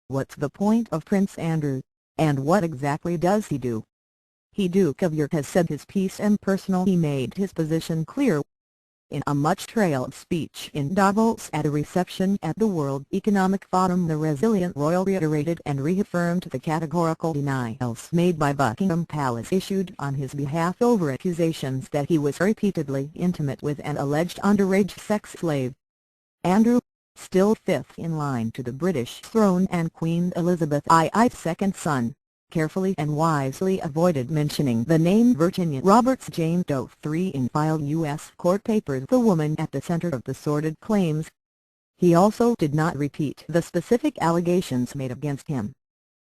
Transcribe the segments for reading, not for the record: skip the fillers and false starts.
What's the point of Prince Andrew, and what exactly does he do? He Duke of York has said his piece and he made his position clear. In a much-trailed speech in Davos at a reception at the World Economic Forum, the resilient royal reiterated and reaffirmed the categorical denials made by Buckingham Palace issued on his behalf over accusations that he was repeatedly intimate with an alleged underage sex slave. Andrew, still fifth in line to the British throne and Queen Elizabeth II's second son, carefully and wisely avoided mentioning the name Virginia Roberts Jane Doe III in filed U.S. court papers, the woman at the center of the sordid claims. He also did not repeat the specific allegations made against him.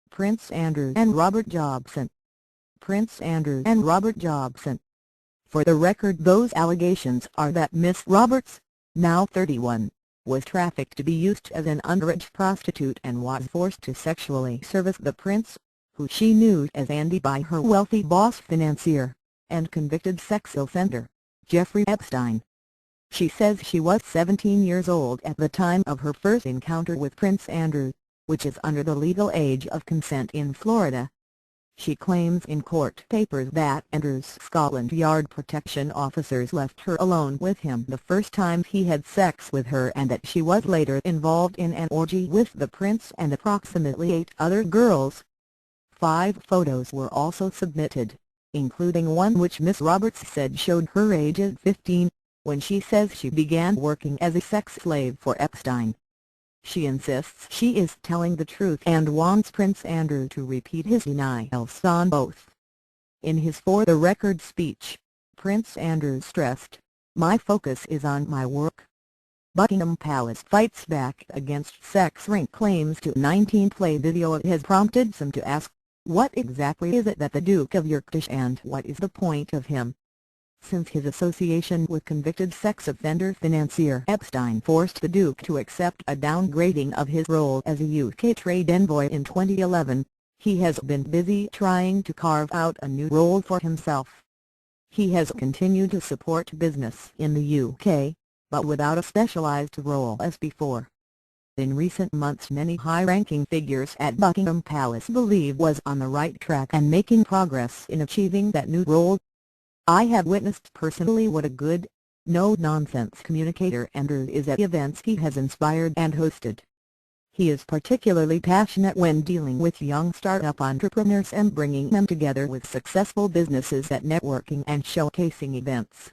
Prince Andrew and Robert Jobson. Prince Andrew and Robert Jobson. For the record, those allegations are that Miss Roberts, now 31, was trafficked to be used as an underage prostitute and was forced to sexually service the prince, who she knew as Andy by her wealthy boss financier, and convicted sex offender, Jeffrey Epstein. She says she was 17 years old at the time of her first encounter with Prince Andrew, which is under the legal age of consent in Florida. She claims in court papers that Andrew's Scotland Yard protection officers left her alone with him the first time he had sex with her, and that she was later involved in an orgy with the prince and approximately 8 other girls. 5 photos were also submitted, including one which Miss Roberts said showed her age at 15, when she says she began working as a sex slave for Epstein. She insists she is telling the truth and wants Prince Andrew to repeat his denials on both. In his for the record speech, Prince Andrew stressed, "My focus is on my work." Buckingham Palace fights back against sex ring claims to 19-play video. It has prompted some to ask, what exactly is it that the Duke of York does and what is the point of him? Since his association with convicted sex offender financier Epstein forced the Duke to accept a downgrading of his role as a UK trade envoy in 2011, he has been busy trying to carve out a new role for himself. He has continued to support business in the UK, but without a specialised role as before. In recent months, many high-ranking figures at Buckingham Palace believe was on the right track and making progress in achieving that new role. "I have witnessed personally what a good, no-nonsense communicator Andrew is at events he has inspired and hosted. He is particularly passionate when dealing with young startup entrepreneurs and bringing them together with successful businesses at networking and showcasing events.